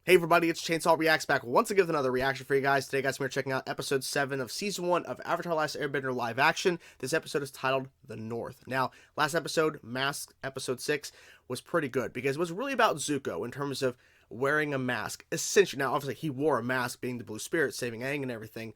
Hey everybody, it's Chainsaw Reacts back once again with another reaction for you guys. Today guys, we're checking out episode 7 of season 1 of Avatar Last Airbender live action. This episode is titled The North. Now, last episode, Mask, episode 6, was pretty good because it was really about Zuko in terms of wearing a mask. Essentially, now obviously he wore a mask being the Blue Spirit, saving Aang and everything.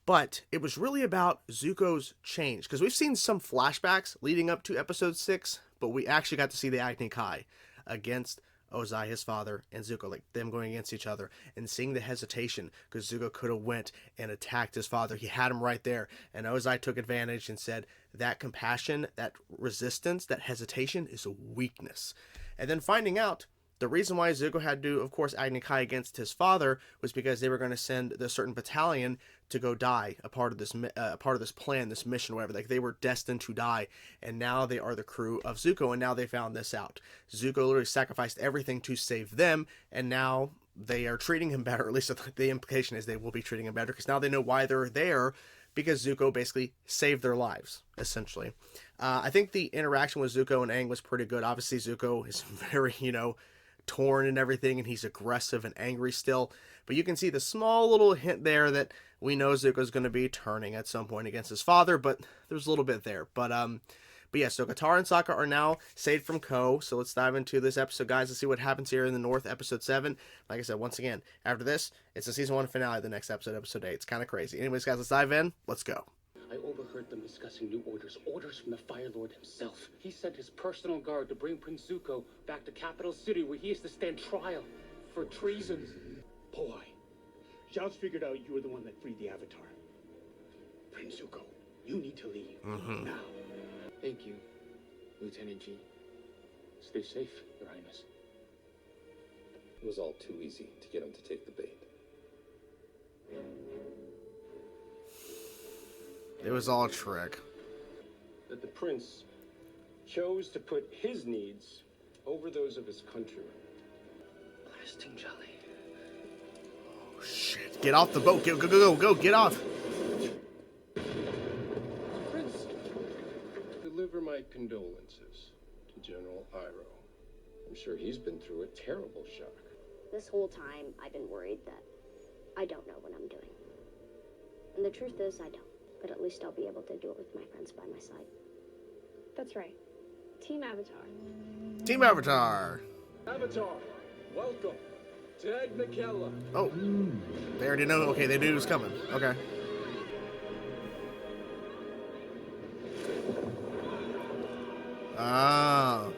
But it was really about Zuko's change because we've seen some flashbacks leading up to episode 6, but we actually got to see the Agni Kai against Ozai, his father, and Zuko, like them going against each other, and seeing the hesitation because Zuko could have went and attacked his father. He had him right there, and Ozai took advantage and said that compassion, that resistance, that hesitation is a weakness. And then finding out the reason why Zuko had to, of course, Agni Kai against his father was because they were going to send the certain battalion to go die, a part of this plan, this mission, whatever. Like they were destined to die, and now they are the crew of Zuko, and now they found this out. Zuko literally sacrificed everything to save them, and now they are treating him better. At least the implication is they will be treating him better because now they know why they're there. Because Zuko basically saved their lives, essentially. I think the interaction with Zuko and Aang was pretty good. Obviously, Zuko is very, torn and everything, and he's aggressive and angry still. But you can see the small little hint there that we know Zuko's going to be turning at some point against his father, but there's a little bit there. But yeah, so Katara and Sokka are now saved from Ko. So let's dive into this episode, guys. Let's see what happens here in the North, episode 7. Like I said, once again, after this, it's the season 1 finale, the next episode, episode 8. It's kind of crazy. Anyways, guys, let's dive in. Let's go. I overheard them discussing new orders from the Fire Lord himself. He sent his personal guard to bring Prince Zuko back to Capital City where he is to stand trial for treason. Boy, Zhao's figured out you were the one that freed the Avatar. Prince Zuko, you need to leave now. Thank you, Lieutenant G. Stay safe, Your Highness. It was all too easy to get him to take the bait. It was all a trick. That the prince chose to put his needs over those of his countrymen. Blasting jelly. Oh, shit. Get off the boat. Go. Get off. Prince, deliver my condolences to General Iroh. I'm sure he's been through a terrible shock. This whole time, I've been worried that I don't know what I'm doing. And the truth is, I don't. But at least I'll be able to do it with my friends by my side. That's right. Team Avatar. Team Avatar. Avatar, welcome. Ted McKella. Oh, they already know. Okay, they knew it was coming. Okay. Ah.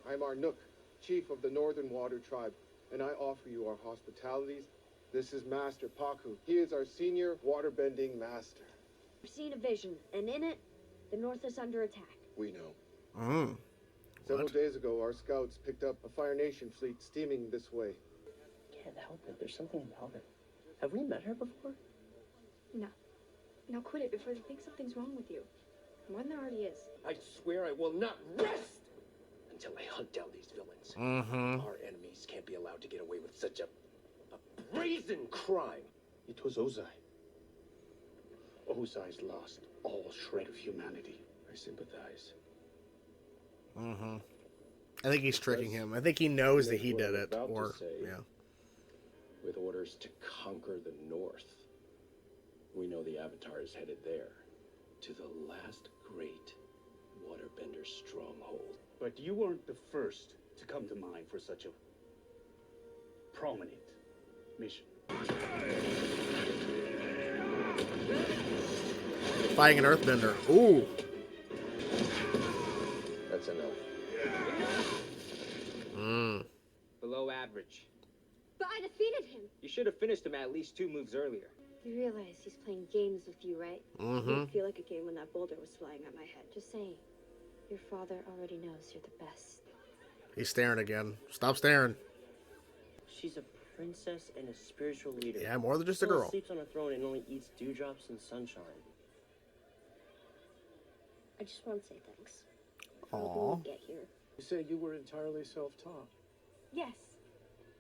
I'm Arnook, chief of the Northern Water Tribe, and I offer you our hospitalities. This is Master Paku. He is our senior waterbending master. I've seen a vision, and in it, the North is under attack. We know. Several days ago, our scouts picked up a Fire Nation fleet steaming this way. Can't help it. There's something about her. Have we met her before? No. Now quit it before they think something's wrong with you. More than there already is. I swear I will not rest until I hunt down these villains. Our enemies can't be allowed to get away with such a brazen crime. It was Ozai. Ozai's lost all shred of humanity. I sympathize. I think he's tricking him. I think he knows that he did it. Or, yeah. With orders to conquer the North. We know the Avatar is headed there. To the last great waterbender stronghold. But you weren't the first to come to mind for such a prominent mission. Fighting an earthbender. Ooh. That's a no. Below average. But I defeated him. You should have finished him at least 2 moves earlier. You realize he's playing games with you, right? It didn't feel like a game when that boulder was flying at my head. Just saying, your father already knows you're the best. He's staring again. Stop staring. She's a princess and a spiritual leader. Yeah, more than just a Still girl. sleeps on a throne and only eats dewdrops and sunshine. I just want to say thanks. Aw. Helping me get here. You say you were entirely self-taught. Yes.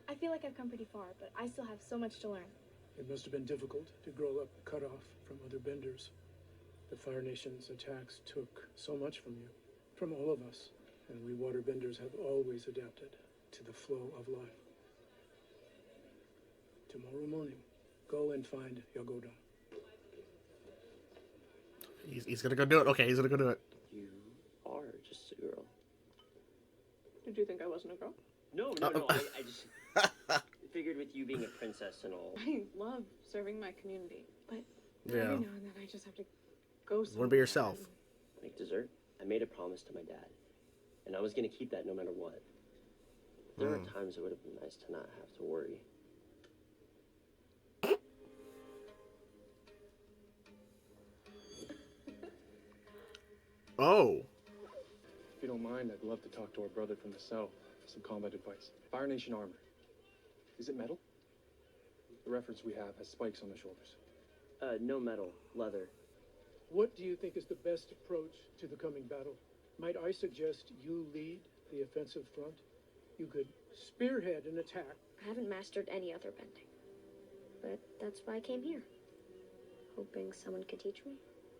I feel like I've come pretty far, but I still have so much to learn. It must have been difficult to grow up cut off from other benders. The Fire Nation's attacks took so much from you, from all of us, and we waterbenders have always adapted to the flow of life. Tomorrow morning, go and find Yagoda. He's gonna go do it. Okay, he's gonna go do it. You are just a girl. Did you think I wasn't a girl? No. I just figured with you being a princess and all. I love serving my community, but Yeah. every now and then I just have to go somewhere. Wanna be yourself. Like dessert, I made a promise to my dad, and I was gonna keep that no matter what. There were times it would have been nice to not have to worry. Oh. If you don't mind, I'd love to talk to our brother from the south. Some combat advice. Fire Nation armor. Is it metal? The reference we have has spikes on the shoulders. No metal, leather. What do you think is the best approach to the coming battle? Might I suggest you lead the offensive front? You could spearhead an attack. I haven't mastered any other bending. But that's why I came here. Hoping someone could teach me.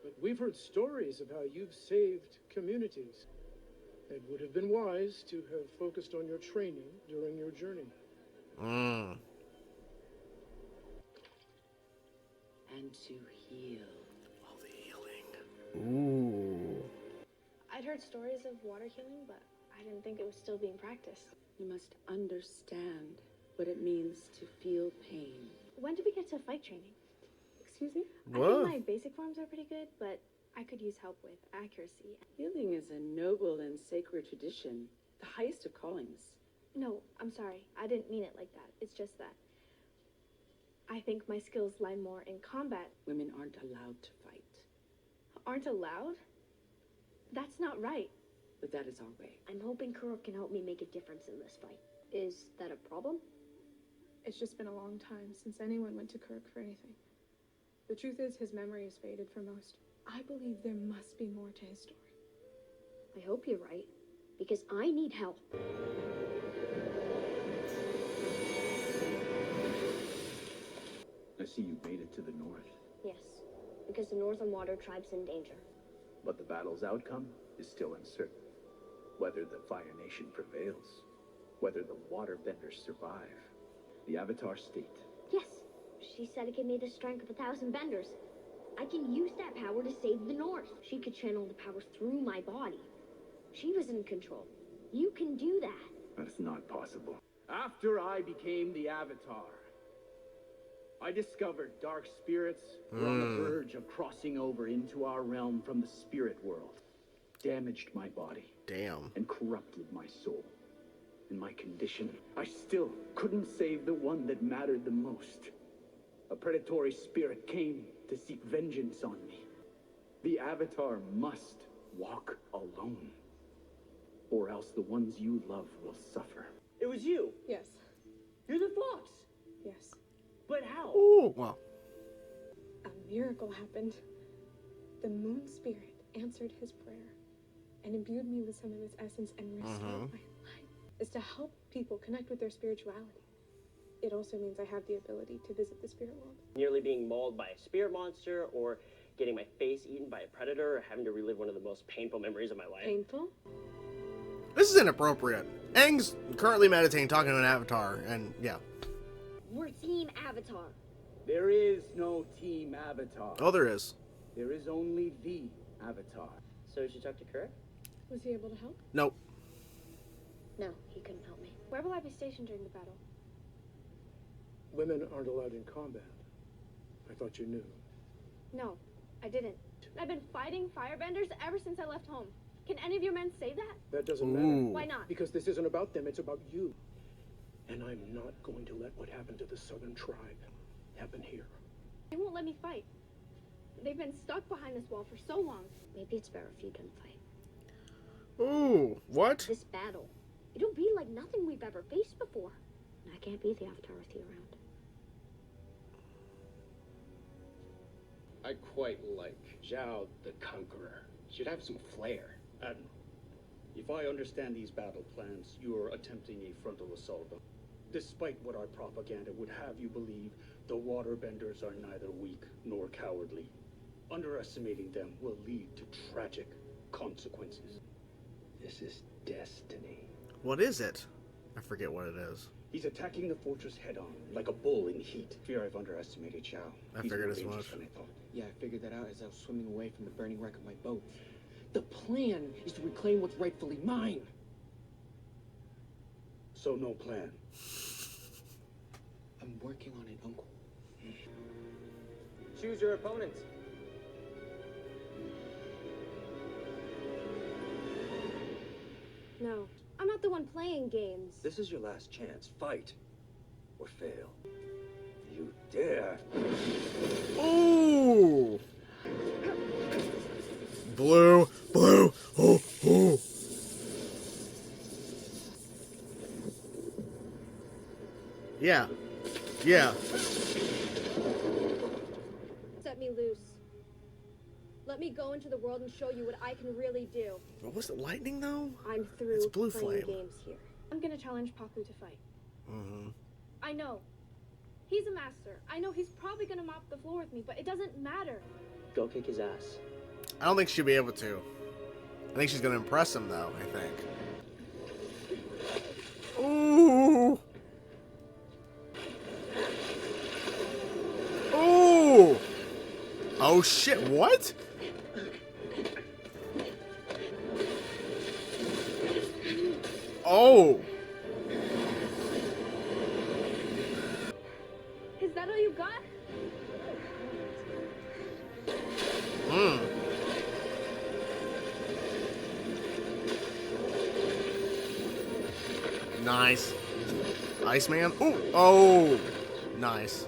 But we've heard stories of how you've saved communities. It would have been wise to have focused on your training during your journey. Mm. And to heal. Oh, the healing. Ooh. I'd heard stories of water healing, but I didn't think it was still being practiced. You must understand what it means to feel pain. When did we get to fight training? Excuse me? Whoa. I think my basic forms are pretty good, but I could use help with accuracy. Healing is a noble and sacred tradition, the highest of callings. No, I'm sorry. I didn't mean it like that. It's just that I think my skills lie more in combat. Women aren't allowed to fight, Aren't allowed? That's not right. but that is our way. I'm hoping Kuruk can help me make a difference in this fight. Is that a problem? It's just been a long time since anyone went to Kuruk for anything. The truth is, his memory is faded for most. I believe there must be more to his story. I hope you're right, because I need help. I see you made it to the north, Yes, because the Northern Water Tribe's in danger. but the battle's outcome is still uncertain. Whether the Fire Nation prevails, whether the waterbenders survive. The Avatar State. Yes, she said it could me the strength of 1,000 benders. I can use that power to save the North. She could channel the power through my body. She was in control. You can do that. That's not possible. After I became the Avatar, I discovered dark spirits were on the verge of crossing over into our realm from the spirit world. Damaged my body. Damn. And corrupted my soul. In my condition, I still couldn't save the one that mattered the most. A predatory spirit came to seek vengeance on me. The Avatar must walk alone, or else the ones you love will suffer. It was you. Yes. You're the fox. Yes. But how? Ooh. Well. A miracle happened. The moon spirit answered his prayer and imbued me with some of its essence and restored my life. Is to help people connect with their spirituality. It also means I have the ability to visit the spirit world. Nearly being mauled by a spirit monster, or getting my face eaten by a predator, or having to relive one of the most painful memories of my life. Painful? This is inappropriate. Aang's currently meditating, talking to an avatar, and yeah. We're Team Avatar. There is no Team Avatar. Oh, there is. There is only the Avatar. So did you talk to Kuruk? Was he able to help? Nope. No, he couldn't help me. Where will I be stationed during the battle? Women aren't allowed in combat. I thought you knew. No, I didn't. I've been fighting firebenders ever since I left home. Can any of your men say that? That doesn't Ooh. matter. Why not? Because this isn't about them, it's about you. And I'm not going to let what happened to the Southern Tribe happen here. They won't let me fight. They've been stuck behind this wall for so long. Maybe it's better if you don't fight. Ooh. What? This battle, it'll be like nothing we've ever faced before. And I can't be the Avatar with you around. I quite like Zhao the Conqueror. Should have some flair. Admiral, if I understand these battle plans, you're attempting a frontal assault. Despite what our propaganda would have you believe, the waterbenders are neither weak nor cowardly. Underestimating them will lead to tragic consequences. This is destiny. What is it? I forget what it is. He's attacking the fortress head-on, like a bull in heat. Fear I've underestimated Xiao. I He's figured more as dangerous much. than I thought. Yeah, I figured that out as I was swimming away from the burning wreck of my boat. The plan is to reclaim what's rightfully mine. So no plan. I'm working on it, Uncle. Choose your opponent. No, I'm not the one playing games. This is your last chance. Fight or fail. You dare. Ooh. Blue. Blue. Oh, oh. Yeah. Yeah. Set me loose. Let me go into the world and show you what I can really do. What was it, lightning though? I'm through It's blue playing flame. games here. I'm gonna challenge Paku to fight. Mm-hmm. I know. He's a master. I know he's probably gonna mop the floor with me, but it doesn't matter. Go kick his ass. I don't think she'll be able to. I think she's gonna impress him though, I think. Ooh. Ooh. Oh shit, what? Oh. Is that all you got? Hmm. Nice. Iceman. Ooh. Oh. Nice.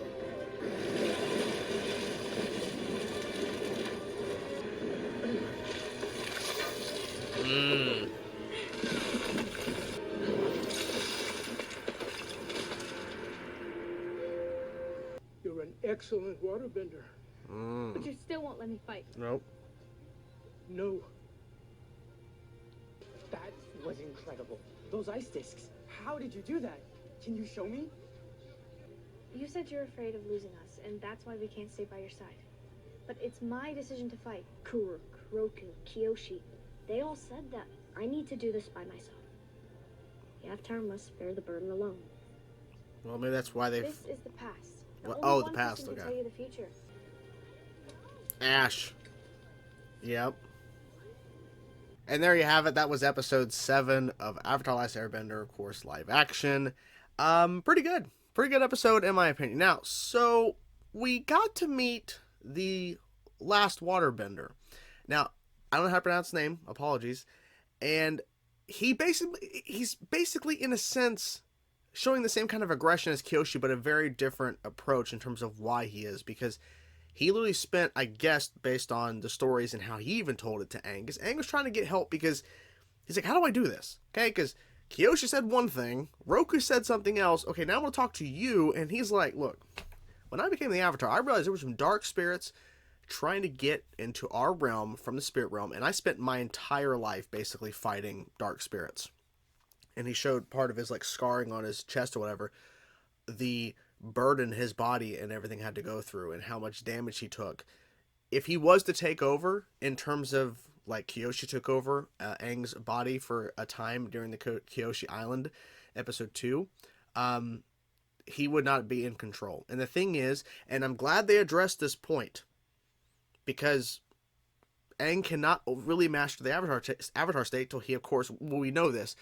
Mmm. You're an excellent waterbender. But you still won't let me fight. Nope. No. That was incredible. Those ice discs. How did you do that? Can you show me? You said you're afraid of losing us, and that's why we can't stay by your side. But it's my decision to fight. Kuruk, Roku, Kyoshi. They all said that. I need to do this by myself. The Avatar must bear the burden alone. Well, maybe that's why they. This is the past. What? Only Oh, the one past, person can okay. tell you the future. Ash. Yep. And there you have it. That was episode 7 of Avatar: Last Airbender, of course, live action. Pretty good. Pretty good episode, in my opinion. Now, so we got to meet the last waterbender. Now, I don't know how to pronounce his name. Apologies. And he's basically, in a sense, showing the same kind of aggression as Kyoshi, but a very different approach in terms of why he is. Because he literally spent, I guess, based on the stories and how he even told it to Aang, because Aang was trying to get help because he's like, how do I do this? Okay, because Kyoshi said one thing, Roku said something else. Okay, now I'm going to talk to you. And he's like, look, when I became the Avatar, I realized there were some dark spirits trying to get into our realm from the spirit realm. And I spent my entire life basically fighting dark spirits. And he showed part of his like scarring on his chest or whatever, the burden his body and everything had to go through and how much damage he took. If he was to take over in terms of like Kyoshi took over Aang's body for a time during the Kyoshi Island episode 2, he would not be in control. And the thing is, and I'm glad they addressed this point, because Aang cannot really master the Avatar state till he, of course, well, we know this.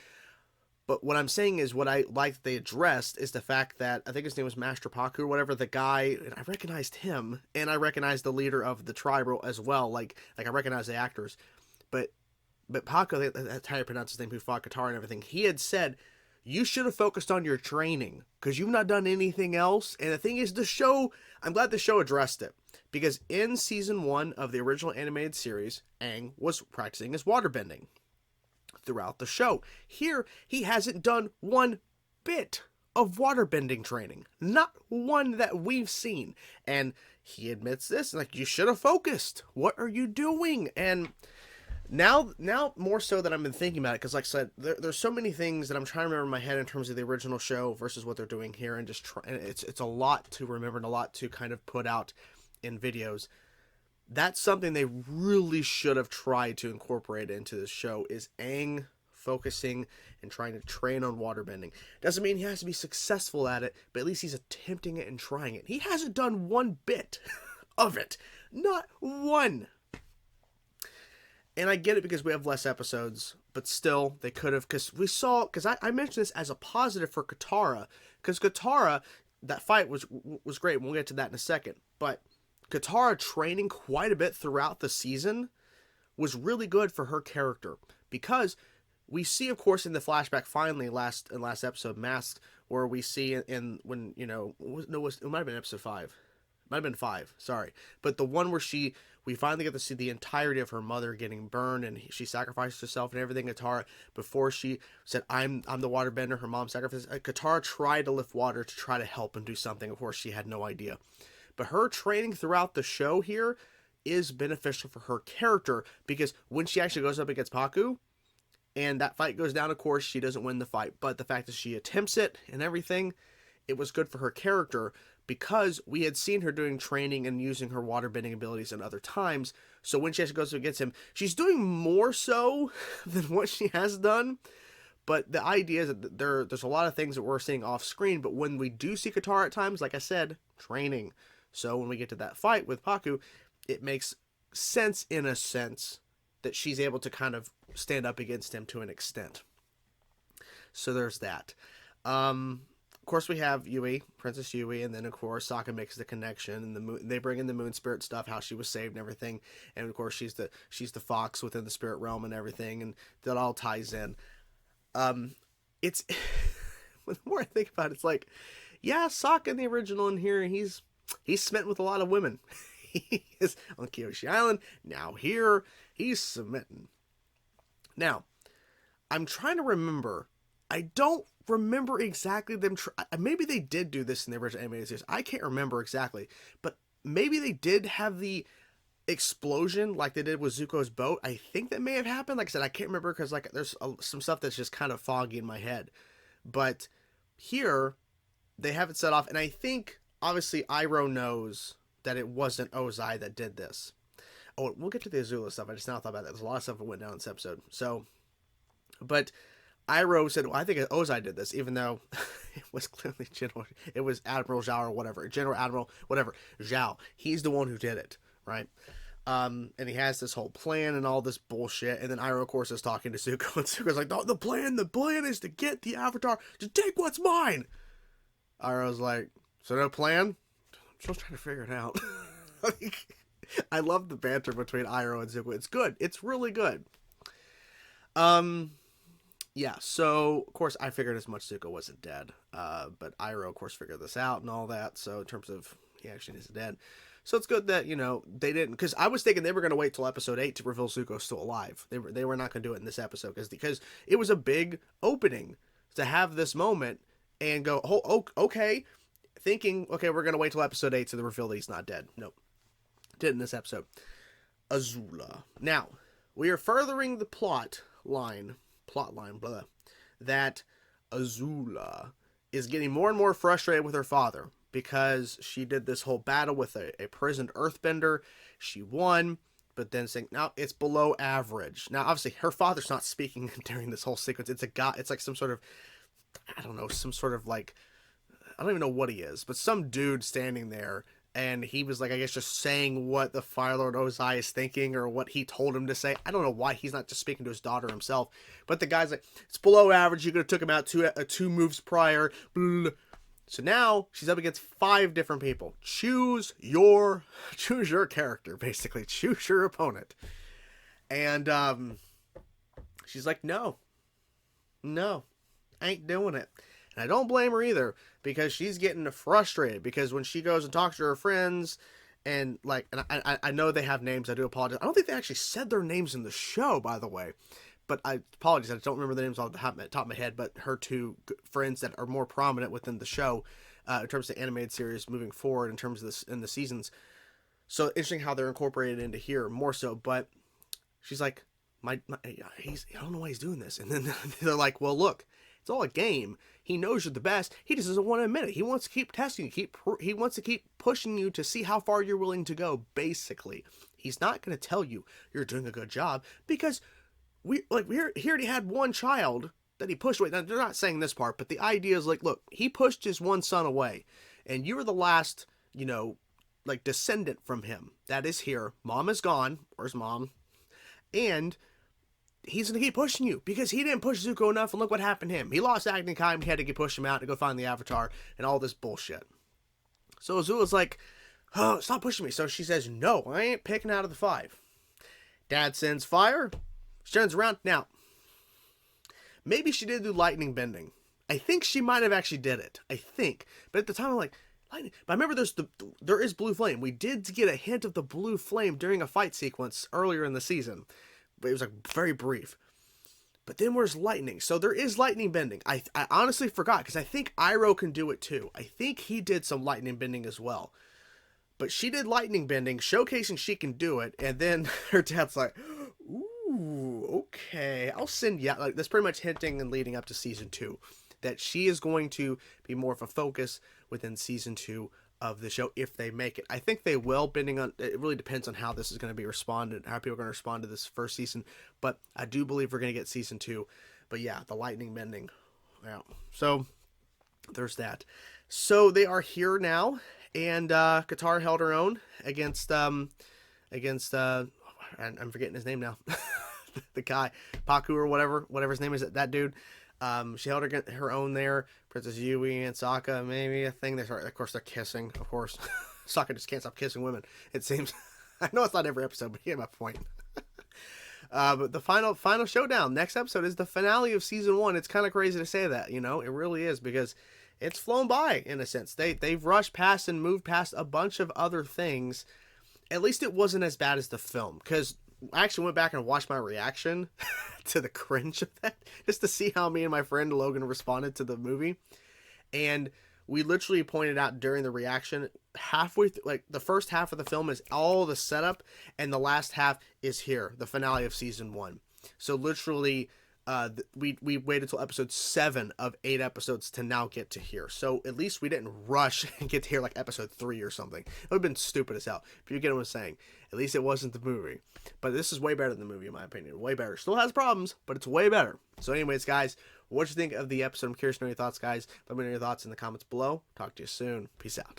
But what I'm saying is, what I like they addressed is the fact that, I think his name was Master Paku or whatever, the guy, and I recognized him, and I recognized the leader of the tribe as well, like I recognize the actors. But Paku, that's how you pronounce his name, who fought Katara and everything, he had said, you should have focused on your training, because you've not done anything else. And the thing is, the show, I'm glad the show addressed it, because in season 1 of the original animated series, Aang was practicing his waterbending throughout the show. Here, he hasn't done one bit of waterbending training. Not one that we've seen. And he admits this, like, you should have focused. What are you doing? And now more so that I've been thinking about it, because like I said, there's so many things that I'm trying to remember in my head in terms of the original show versus what they're doing here, and just and it's a lot to remember and a lot to kind of put out in videos. That's something they really should have tried to incorporate into the show, is Aang focusing and trying to train on waterbending. Doesn't mean he has to be successful at it, but at least he's attempting it and trying it. He hasn't done one bit of it. Not one. And I get it because we have less episodes, but still, they could have, because I mentioned this as a positive for Katara, because Katara, that fight was great. We'll get to that in a second, but Katara training quite a bit throughout the season was really good for her character, because we see, of course, in the flashback finally last episode, Masked, where we see it might have been episode 5. It might have been 5, sorry. But the one where we finally get to see the entirety of her mother getting burned, and she sacrificed herself and everything. Katara, before she said, I'm the waterbender, her mom sacrificed. Katara tried to lift water to try to help and do something. Of course, she had no idea. But her training throughout the show here is beneficial for her character, because when she actually goes up against Paku, and that fight goes down, of course, she doesn't win the fight. But the fact that she attempts it and everything, it was good for her character, because we had seen her doing training and using her waterbending abilities at other times. So when she actually goes against him, she's doing more so than what she has done. But the idea is that there's a lot of things that we're seeing off screen. But when we do see Katara at times, like I said, training. So when we get to that fight with Paku, it makes sense in a sense that she's able to kind of stand up against him to an extent. So there's that. Of course, we have Yui, Princess Yui, and then, of course, Sokka makes the connection, and they bring in the moon spirit stuff, how she was saved and everything, and, of course, she's the fox within the spirit realm and everything, and that all ties in. It's, the more I think about it, it's like, yeah, Sokka in the original in here, he's smitten with a lot of women. He is on Kyoshi Island, now here, he's smitten. Now, I'm trying to remember, I don't remember exactly them. Maybe they did do this in the original animated series. I can't remember exactly, but maybe they did have the explosion like they did with Zuko's boat. I think that may have happened. Like I said, I can't remember because there's some stuff that's just kind of foggy in my head. But here, they have it set off, and I think obviously Iroh knows that it wasn't Ozai that did this. Oh, we'll get to the Azula stuff. I just now thought about that. There's a lot of stuff that went down in this episode. So, but Iroh said, well, I think Ozai did this, even though it was clearly it was Admiral Zhao or whatever, General Admiral, whatever, Zhao. He's the one who did it, right? And he has this whole plan and all this bullshit, and then Iroh, of course, is talking to Zuko, and Zuko's like, the plan is to get the Avatar to take what's mine! Iroh's like, so no plan? I'm still trying to figure it out. I love the banter between Iroh and Zuko. It's good. It's really good. Yeah, so, of course, I figured as much Zuko wasn't dead. But Iroh, of course, figured this out and all that. So, in terms of, he actually is dead. So, it's good that, they didn't. Because I was thinking they were going to wait till episode 8 to reveal Zuko's still alive. They were not going to do it in this episode. Because it was a big opening to have this moment and go, oh, okay. Thinking, okay, we're going to wait till episode 8 to reveal that he's not dead. Nope. Did in this episode. Azula. Now, we are furthering the plot line, blah, that Azula is getting more and more frustrated with her father because she did this whole battle with a prisoned earthbender. She won, but then saying, now it's below average. Now, obviously, her father's not speaking during this whole sequence. It's a guy, it's like some sort of, I don't know, some sort of like, I don't even know what he is, but some dude standing there. And he was like, I guess, just saying what the Fire Lord Ozai is thinking or what he told him to say. I don't know why he's not just speaking to his daughter himself. But the guy's like, it's below average. You could have took him out two moves prior. Blah. So now she's up against 5 different people. Choose your character, basically. Choose your opponent. And she's like, no, I ain't doing it. And I don't blame her either, because she's getting frustrated, because when she goes and talks to her friends, and I know they have names, I do apologize. I don't think they actually said their names in the show, by the way, but I apologize, I don't remember the names off the top of my head, but her 2 friends that are more prominent within the show, in terms of the animated series moving forward, in terms of this, in the seasons. So interesting how they're incorporated into here, more so, but she's like, I don't know why he's doing this, and then they're like, well, look, it's all a game. He knows you're the best. He just doesn't want to admit it. He wants to keep testing you. He wants to keep pushing you to see how far you're willing to go, basically. He's not going to tell you you're doing a good job, because he already had one child that he pushed away. Now, they're not saying this part, but the idea is like, look, he pushed his one son away, and you were the last, like descendant from him that is here. Mom is gone. Where's mom? And he's gonna keep pushing you because he didn't push Zuko enough, and look what happened to him. He lost acting time. He had to push him out to go find the Avatar and all this bullshit. So Azula's like, oh, stop pushing me. So she says, no, I ain't picking out of the 5. Dad sends fire. She turns around. Now, maybe she did do lightning bending. I think she might have actually did it. I think. But at the time, I'm like, lightning. But I remember there is blue flame. We did get a hint of the blue flame during a fight sequence earlier in the season. But it was like very brief. But then where's lightning? So there is lightning bending. I honestly forgot because I think Iroh can do it too. I think he did some lightning bending as well. But she did lightning bending, showcasing she can do it. And then her dad's like, ooh, okay. I'll send you. Like, that's pretty much hinting and leading up to season 2. That she is going to be more of a focus within season 2 of the show if they make it. I think they will, depending on, it really depends on how this is going to be responded, how people are going to respond to this first season. But I do believe we're going to get season 2. But yeah, the lightning bending. Yeah. So there's that. So they are here now, and Katara held her own against I'm forgetting his name now. The guy, Paku or whatever his name is, that dude. She held her own there. Princess Yui and Sokka, maybe a thing. Of course, they're kissing. Of course, Sokka just can't stop kissing women. It seems. I know it's not every episode, but you get my point. But the final showdown, next episode, is the finale of season 1. It's kind of crazy to say that, it really is, because it's flown by in a sense. They've rushed past and moved past a bunch of other things. At least it wasn't as bad as the film, because I actually went back and watched my reaction to the cringe of that, just to see how me and my friend Logan responded to the movie. And we literally pointed out during the reaction, halfway through, like the first half of the film is all the setup, and the last half is here, the finale of season 1. So literally, we waited till episode 7 of 8 episodes to now get to here. So at least we didn't rush and get to here like episode 3 or something. It would have been stupid as hell. If you get what I'm saying. At least it wasn't the movie. But this is way better than the movie, in my opinion. Way better. Still has problems, but it's way better. So anyways, guys, what you think of the episode? I'm curious to know your thoughts, guys. Let me know your thoughts in the comments below. Talk to you soon. Peace out.